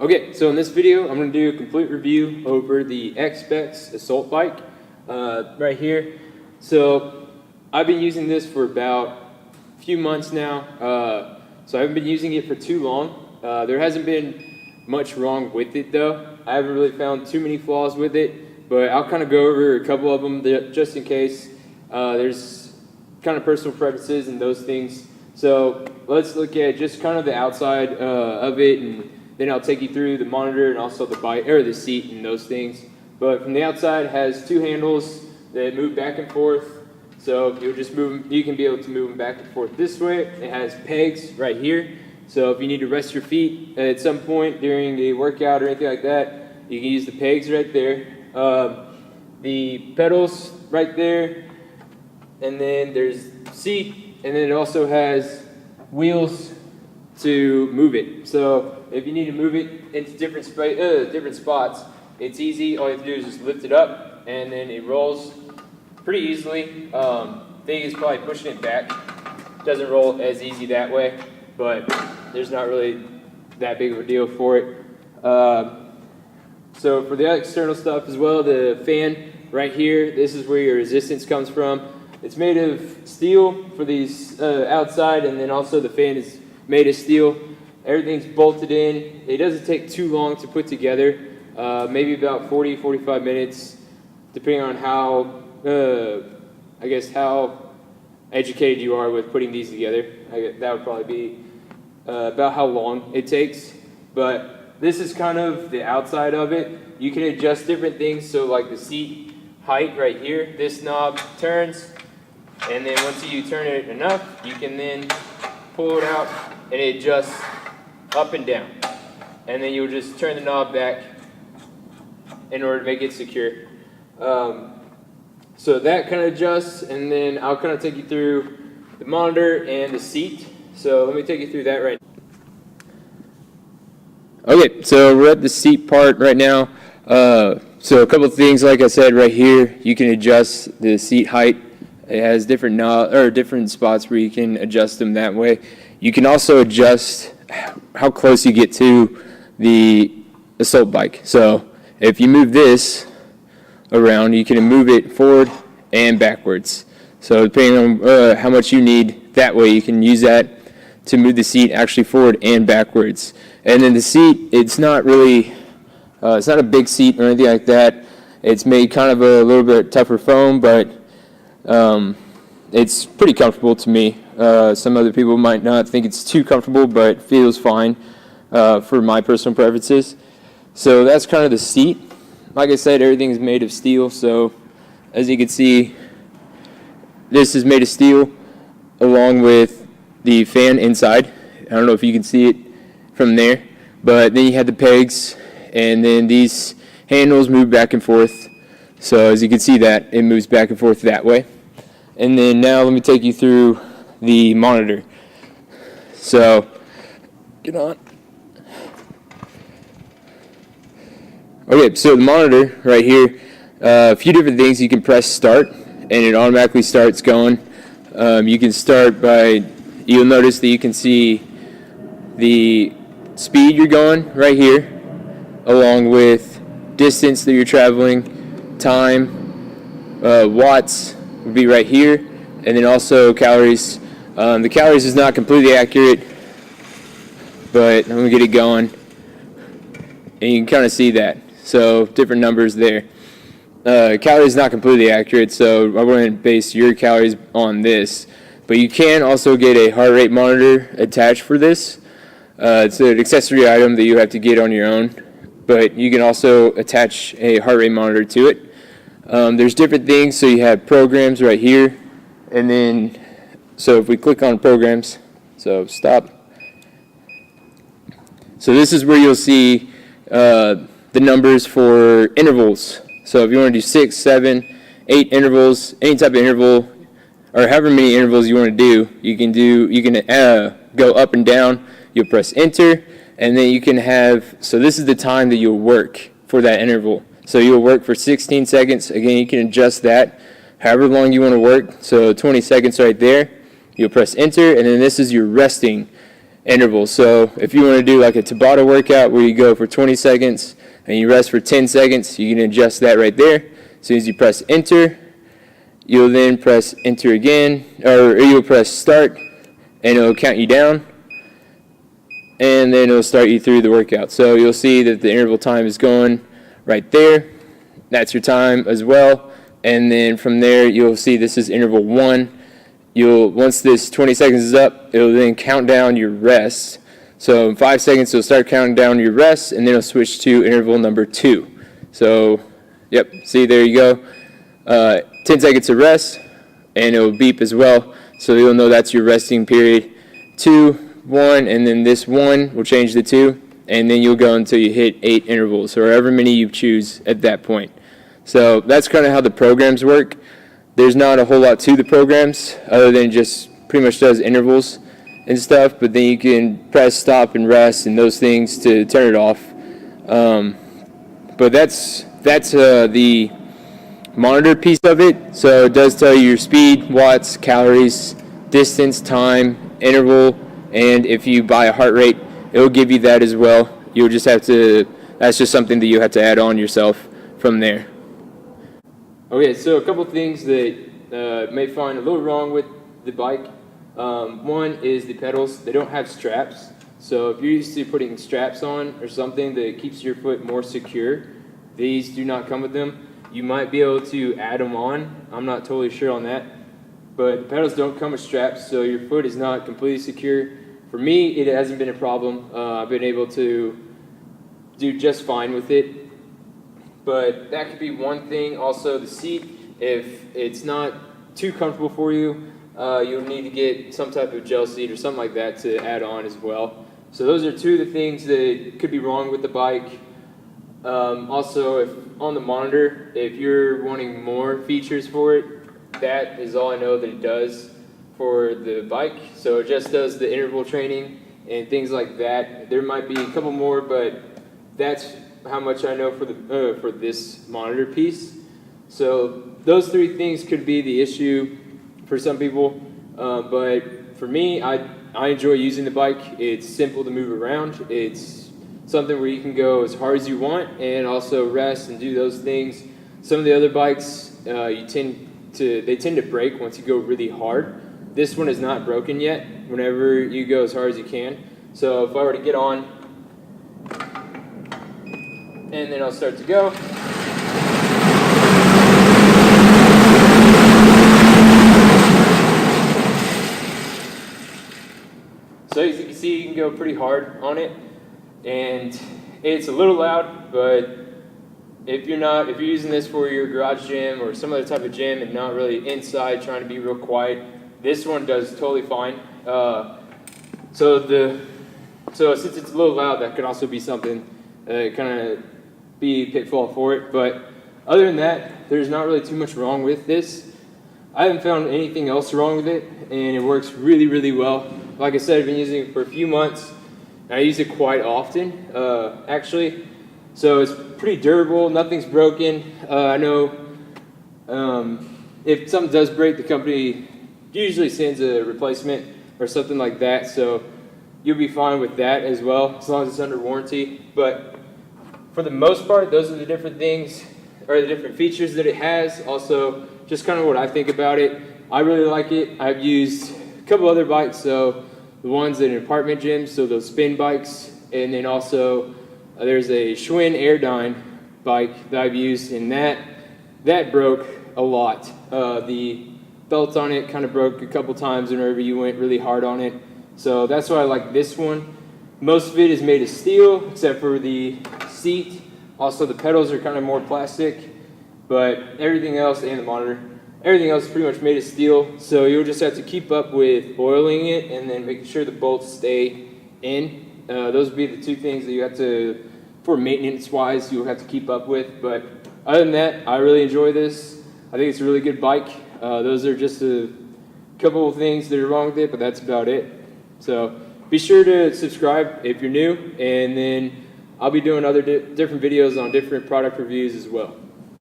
Okay, so in this video, I'm going to do a complete review over the Xebex assault bike right here. So I've been using this for about a few months now. So I haven't been using it for too long. There hasn't been much wrong with it though. I haven't really found too many flaws with it, but I'll kind of go over a couple of them just in case. There's kind of personal preferences and those things. So let's look at just kind of the outside of it, and then I'll take you through the monitor and also the bike or the seat and those things. But from the outside, it has two handles that move back and forth. So you'll just move. You can be able to move them back and forth this way. It has pegs right here. So if you need to rest your feet at some point during a workout or anything like that, you can use the pegs right there. The pedals right there, and then there's seat, and then it also has wheels to move it. So if you need to move it into different spots, it's easy. All you have to do is just lift it up, and then it rolls pretty easily. Thing is probably pushing it back. Doesn't roll as easy that way, but there's not really that big of a deal for it. So for the external stuff as well, the fan right here, this is where your resistance comes from. It's made of steel for these outside, and then also the fan is made of steel. Everything's bolted in. It doesn't take too long to put together, maybe about 40-45 minutes, depending on how, how educated you are with putting these together. That would probably be about how long it takes. But this is kind of the outside of it. You can adjust different things, so like the seat height right here, this knob turns, and then once you turn it enough, you can then pull it out and it adjusts up and down. And then you'll just turn the knob back in order to make it secure. So that kind of adjusts, and then I'll kind of take you through the monitor and the seat. So let me take you through that right now. Okay, so we're at the seat part right now. So a couple of things, like I said, right here, you can adjust the seat height. It has different spots where you can adjust them that way. You can also adjust how close you get to the assault bike. So if you move this around, you can move it forward and backwards. So depending on how much you need, that way you can use that to move the seat actually forward and backwards. And then the seat, it's not really, it's not a big seat or anything like that. It's made kind of a little bit tougher foam, but it's pretty comfortable to me. Some other people might not think it's too comfortable, but it feels fine for my personal preferences. So that's kind of the seat. Like I said, everything is made of steel. So as you can see, this is made of steel along with the fan inside. I don't know if you can see it from there, but then you have the pegs, and then these handles move back and forth. So as you can see that, it moves back and forth that way. And then now let me take you through the monitor. So, get on. Okay, so the monitor right here, a few different things. You can press start, and it automatically starts going. You can start by, you'll notice that you can see the speed you're going right here, along with distance that you're traveling, time, watts would be right here, and then also calories. The calories is not completely accurate, but I'm going to get it going, and you can kind of see that. So different numbers there. Calories is not completely accurate, so I wouldn't base your calories on this. But you can also get a heart rate monitor attached for this. It's an accessory item that you have to get on your own, but you can also attach a heart rate monitor to it. There's different things, so you have programs right here, and then, so if we click on programs, so stop. So this is where you'll see the numbers for intervals. So if you want to do 6, 7, 8 intervals, any type of interval, or however many intervals you want to do, you can go up and down. You'll press enter, and then you can have, so this is the time that you'll work for that interval. So you'll work for 16 seconds. Again, you can adjust that however long you want to work. So 20 seconds right there. You'll press enter, and then this is your resting intervals. So if you want to do like a Tabata workout where you go for 20 seconds and you rest for 10 seconds, you can adjust that right there. As soon as you press enter, you'll then press enter again, or you'll press start, and it'll count you down, and then it'll start you through the workout. So you'll see that the interval time is going right there. That's your time as well. And then from there, you'll see this is interval 1. Once this 20 seconds is up, it'll then count down your rest. So in 5 seconds, it'll start counting down your rest, and then it'll switch to interval number 2. So, yep, see, there you go. 10 seconds of rest, and it'll beep as well. So you'll know that's your resting period. 2, 1, and then this 1 will change to 2, and then you'll go until you hit 8 intervals, or however many you choose at that point. So that's kind of how the programs work. There's not a whole lot to the programs other than just pretty much does intervals and stuff, but then you can press stop and rest and those things to turn it off. But that's the monitor piece of it. So it does tell you your speed, watts, calories, distance, time, interval, and if you buy a heart rate, it will give you that as well. You'll just have to, that's just something that you have to add on yourself from there. Okay, so a couple things that may find a little wrong with the bike. One is the pedals. They don't have straps. So if you're used to putting straps on or something that keeps your foot more secure, these do not come with them. You might be able to add them on. I'm not totally sure on that. But the pedals don't come with straps, so your foot is not completely secure. For me, it hasn't been a problem. I've been able to do just fine with it. But that could be one thing. Also, the seat, if it's not too comfortable for you, you'll need to get some type of gel seat or something like that to add on as well. So those are two of the things that could be wrong with the bike. Also, if on the monitor, if you're wanting more features for it, that is all I know that it does for the bike. So it just does the interval training and things like that. There might be a couple more, but that's how much I know for this monitor piece. So those three things could be the issue for some people, but for me, I enjoy using the bike. It's simple to move around. It's something where you can go as hard as you want and also rest and do those things. Some of the other bikes, they tend to break once you go really hard. This one is not broken yet whenever you go as hard as you can. So if I were to get on, and then I'll start to go. So as you can see, you can go pretty hard on it, and it's a little loud, but if you're using this for your garage gym or some other type of gym and not really inside trying to be real quiet, this one does totally fine. So since it's a little loud, that could also be something kind of be a pitfall for it. But other than that, there's not really too much wrong with this. I haven't found anything else wrong with it, and it works really, really well. Like I said, I've been using it for a few months, and I use it quite often, actually. So it's pretty durable, nothing's broken. I know if something does break, the company usually sends a replacement or something like that, so you'll be fine with that as well, as long as it's under warranty. But for the most part, those are the different things, or the different features that it has. Also, just kind of what I think about it. I really like it. I've used a couple other bikes, so the ones in apartment gyms, so those spin bikes, and then also there's a Schwinn Airdyne bike that I've used, and that broke a lot. The belt on it kind of broke a couple times whenever you went really hard on it. So that's why I like this one. Most of it is made of steel, except for the seat. Also, the pedals are kind of more plastic, but everything else, and the monitor, everything else is pretty much made of steel. So you'll just have to keep up with oiling it and then making sure the bolts stay in. Those would be the two things that you have to, for maintenance-wise, you'll have to keep up with. But other than that, I really enjoy this. I think it's a really good bike. Those are just a couple of things that are wrong with it, but that's about it. So be sure to subscribe if you're new, and then I'll be doing other different videos on different product reviews as well.